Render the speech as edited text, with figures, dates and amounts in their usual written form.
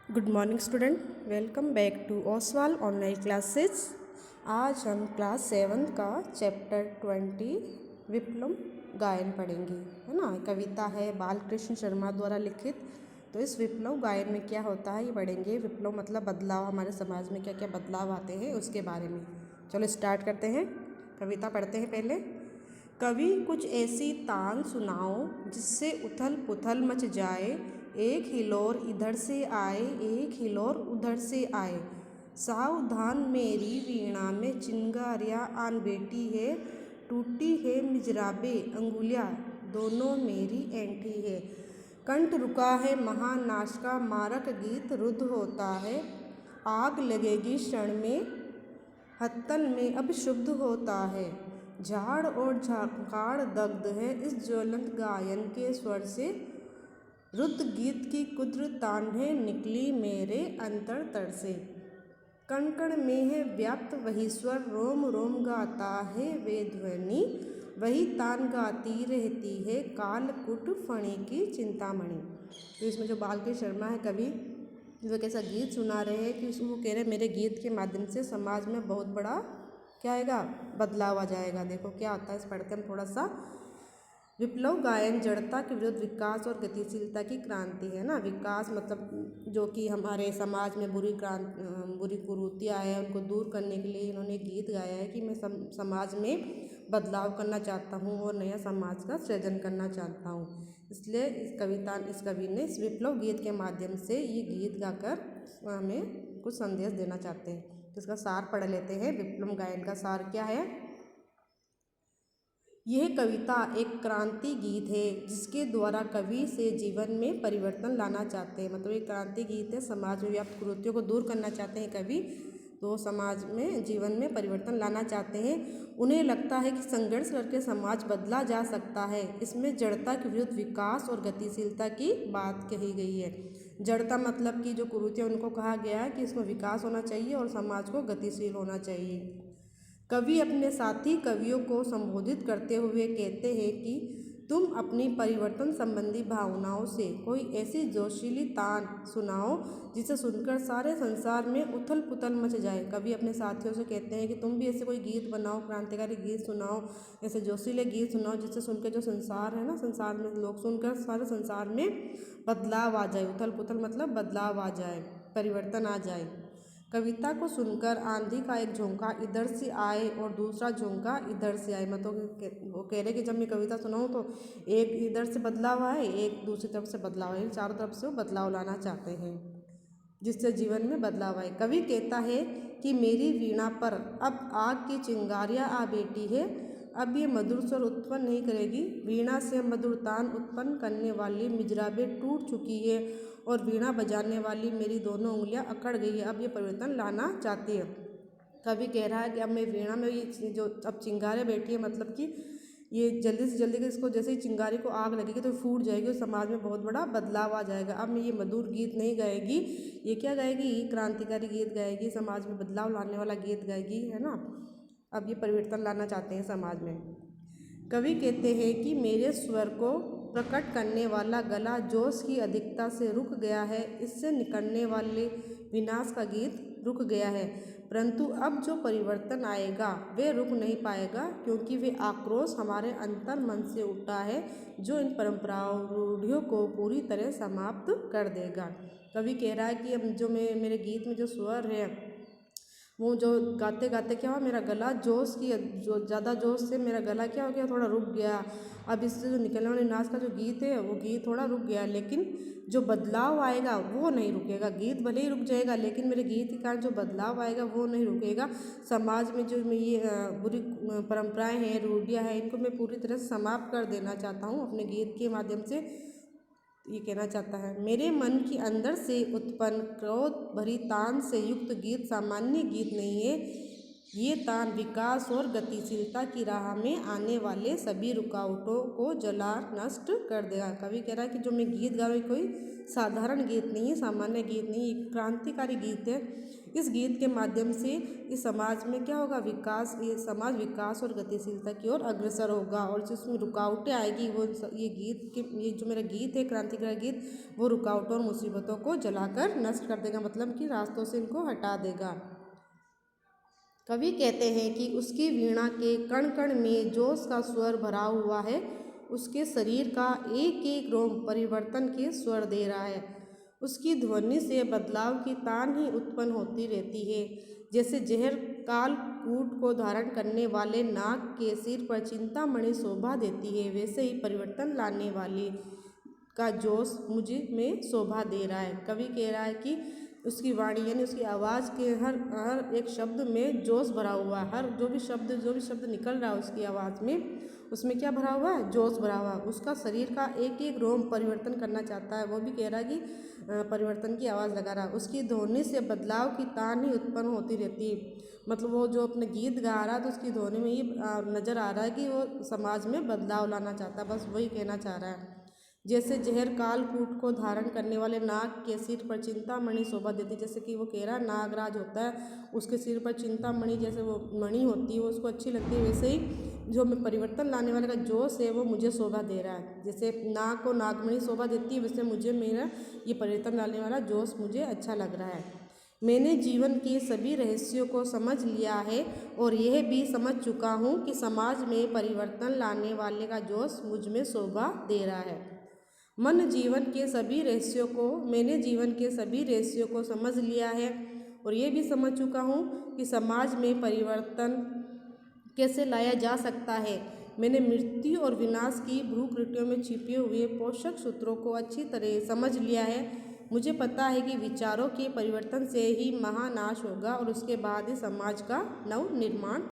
Good morning student, welcome back to Oswal online classes. आज हम class 7 का चैप्टर 20 विप्लव गायन पढ़ेंगे, है ना। कविता है बालकृष्ण शर्मा द्वारा लिखित। तो इस विप्लव गायन में क्या होता है ये पढ़ेंगे। विप्लव मतलब बदलाव, हमारे समाज में क्या क्या बदलाव आते हैं उसके बारे में। चलो स्टार्ट करते हैं, कविता पढ़ते हैं पहले। कवि कुछ ऐसी तान सुनाओ जिससे उथल पुथल मच जाए, एक हिलोर इधर से आए, एक हिलोर उधर से आए। सावधान मेरी वीणा में चिंगारियाँ आन बैठी है, टूटी है मिजराबे अंगुलियाँ दोनों मेरी ऐंठी है। कंठ रुका है महानाश का मारक गीत रुद्ध होता है, आग लगेगी क्षण में हत्तन में अब शुद्ध होता है। झाड़ और झांखाड़ दग्ध है इस ज्वलंत गायन के स्वर से, रुद्ध गीत की कुद्र तांडे निकली मेरे अंतरतर से। कण कण में है व्याप्त वही स्वर, रोम रोम गाता है वे ध्वनि, वही तान गाती रहती है कालकुट फणी की चिंतामणि। तो इसमें जो बालकृष्ण शर्मा है कवि, वो कैसा गीत सुना रहे हैं कि उसको कह रहे मेरे गीत के माध्यम से समाज में बहुत बड़ा क्या आएगा, बदलाव आ जाएगा। देखो क्या होता है, इस पढ़ते हम थोड़ा सा। विप्लव गायन जड़ता के विरुद्ध विकास और गतिशीलता की क्रांति है ना। विकास मतलब जो कि हमारे समाज में बुरी कुरीतियाँ हैं उनको दूर करने के लिए इन्होंने गीत गाया है कि मैं समाज में बदलाव करना चाहता हूँ और नया समाज का सृजन करना चाहता हूँ। इसलिए इस कवि ने इस विप्लव गीत के माध्यम से ये गीत गाकर हमें कुछ संदेश देना चाहते हैं। तो इसका सार पढ़ लेते हैं। विप्लव गायन का सार क्या है। यह कविता एक क्रांति गीत है जिसके द्वारा कवि से जीवन में परिवर्तन लाना चाहते हैं। मतलब एक क्रांति गीत है, समाज में व्याप्त कुरीतियों को दूर करना चाहते हैं कवि, तो समाज में जीवन में परिवर्तन लाना चाहते हैं। उन्हें लगता है कि संघर्ष करके समाज बदला जा सकता है। इसमें जड़ता के विरुद्ध विकास और गतिशीलता की बात कही गई है। जड़ता मतलब कि जो कुरीतियाँ, उनको कहा गया है कि इसमें विकास होना चाहिए और समाज को गतिशील होना चाहिए। कवि अपने साथी कवियों को संबोधित करते हुए कहते हैं कि तुम अपनी परिवर्तन संबंधी भावनाओं से कोई ऐसी जोशीली तान सुनाओ जिसे सुनकर सारे संसार में उथल पुथल मच जाए। कवि अपने साथियों से कहते हैं कि तुम भी ऐसे कोई गीत बनाओ, क्रांतिकारी गीत सुनाओ, ऐसे जोशीले गीत सुनाओ जिससे सुनकर जो संसार है ना, संसार में लोग सुनकर सारे संसार में बदलाव आ जाए। उथल पुथल मतलब बदलाव आ जाए, परिवर्तन आ जाए। कविता को सुनकर आंधी का एक झोंका इधर से आए और दूसरा झोंका इधर से आए। मतलब वो कह रहे कि जब मैं कविता सुनाऊँ तो एक इधर से बदलाव आए, एक दूसरी तरफ से बदलाव आए, चारों तरफ से वो बदलाव लाना चाहते हैं जिससे जीवन में बदलाव आए। कवि कहता है कि मेरी वीणा पर अब आग की चिंगारियाँ आ बैठी है, अब ये मधुर स्वर उत्पन्न नहीं करेगी। वीणा से मधुर तान उत्पन्न करने वाली मिजराबें टूट चुकी है और वीणा बजाने वाली मेरी दोनों उंगलियां अकड़ गई है। अब ये परिवर्तन लाना चाहती है। कवि कह रहा है कि अब मैं वीणा में ये जो अब चिंगारियाँ बैठी है, मतलब कि ये जल्दी से जल्दी इसको जैसे ही चिंगारी को आग लगेगी तो फूट जाएगी और समाज में बहुत बड़ा बदलाव आ जाएगा। अब मैं ये मधुर गीत नहीं गाएगी, ये क्या गाएगी, क्रांतिकारी गीत गाएगी, समाज में बदलाव लाने वाला गीत गाएगी, है ना। अब ये परिवर्तन लाना चाहते हैं समाज में। कवि कहते हैं कि मेरे स्वर को प्रकट करने वाला गला जोश की अधिकता से रुक गया है, इससे निकलने वाले विनाश का गीत रुक गया है। परंतु अब जो परिवर्तन आएगा वे रुक नहीं पाएगा, क्योंकि वे आक्रोश हमारे अंतर मन से उठा है जो इन परंपराओं रूढ़ियों को पूरी तरह समाप्त कर देगा। कवि कह रहा है कि अब जो मेरे गीत में जो स्वर है वो जो गाते गाते क्या हुआ, मेरा गला जोश की जो ज़्यादा जोश से मेरा गला क्या हो गया, थोड़ा रुक गया। अब इससे जो निकलने वाले नाच का जो गीत है वो गीत थोड़ा रुक गया, लेकिन जो बदलाव आएगा वो नहीं रुकेगा। गीत भले ही रुक जाएगा लेकिन मेरे गीत के कारण जो बदलाव आएगा वो नहीं रुकेगा। समाज में जो ये बुरी परंपराएं हैं, रूढ़ियाँ हैं, इनको मैं पूरी तरह से समाप्त कर देना चाहता हूँ अपने गीत के माध्यम से। ये कहना चाहता है मेरे मन के अंदर से उत्पन्न क्रोध भरी तान से युक्त गीत सामान्य गीत नहीं है, ये तान विकास और गतिशीलता की राह में आने वाले सभी रुकावटों को जला नष्ट कर देगा। कवि कह रहा है कि जो मैं गीत गा रहा हूँ कोई साधारण गीत नहीं है, सामान्य गीत नहीं, एक क्रांतिकारी गीत है। इस गीत के माध्यम से इस समाज में क्या होगा, विकास, ये समाज विकास और गतिशीलता की ओर अग्रसर होगा। और जिसमें रुकावटें आएगी वो ये जो मेरा गीत है क्रांतिकारी गीत, वो रुकावटों और मुसीबतों को जलाकर नष्ट कर देगा, मतलब कि रास्तों से इनको हटा देगा। कवि कहते हैं कि उसकी वीणा के कण कण में जोश का स्वर भरा हुआ है, उसके शरीर का एक एक रोम परिवर्तन के स्वर दे रहा है। उसकी ध्वनि से बदलाव की तान ही उत्पन्न होती रहती है। जैसे जहर काल कूट को धारण करने वाले नाग के सिर पर चिंतामणि शोभा देती है, वैसे ही परिवर्तन लाने वाले का जोश मुझे में शोभा दे रहा है। कवि कह रहा है कि उसकी वाणी यानी उसकी आवाज़ के हर एक शब्द में जोश भरा हुआ है। हर जो भी शब्द निकल रहा है उसकी आवाज़ में, उसमें क्या भरा हुआ है, जोश भरा हुआ है। उसका शरीर का एक एक रोम परिवर्तन करना चाहता है, वो भी कह रहा है कि परिवर्तन की आवाज़ लगा रहा है। उसकी ध्वनि से बदलाव की तान ही उत्पन्न होती रहती है, मतलब वो जो अपने गीत गा रहा है तो उसकी ध्वनि में ये नज़र आ रहा है कि वो समाज में बदलाव लाना चाहता है, बस वही कहना चाह रहा है। जैसे जहर कालकूट को धारण करने वाले नाग के सिर पर चिंतामणि शोभा देती, जैसे कि वो कह रहा है नागराज होता है, उसके सिर पर चिंतामणि जैसे वो मणि होती है वो उसको अच्छी लगती है, वैसे ही जो मैं परिवर्तन लाने वाले का जोश है वो मुझे शोभा दे रहा है। जैसे नाग को नागमणि शोभा देती है, वैसे मुझे मेरा ये परिवर्तन लाने वाला जोश मुझे अच्छा लग रहा है। मैंने जीवन के सभी रहस्यों को समझ लिया है और यह भी समझ चुका हूँ कि समाज में परिवर्तन लाने वाले का जोश मुझ में शोभा दे रहा है। मैंने जीवन के सभी रहस्यों को समझ लिया है और ये भी समझ चुका हूँ कि समाज में परिवर्तन कैसे लाया जा सकता है। मैंने मृत्यु और विनाश की भूकृतियों में छिपे हुए पोषक सूत्रों को अच्छी तरह समझ लिया है। मुझे पता है कि विचारों के परिवर्तन से ही महानाश होगा और उसके बाद ही समाज का नव निर्माण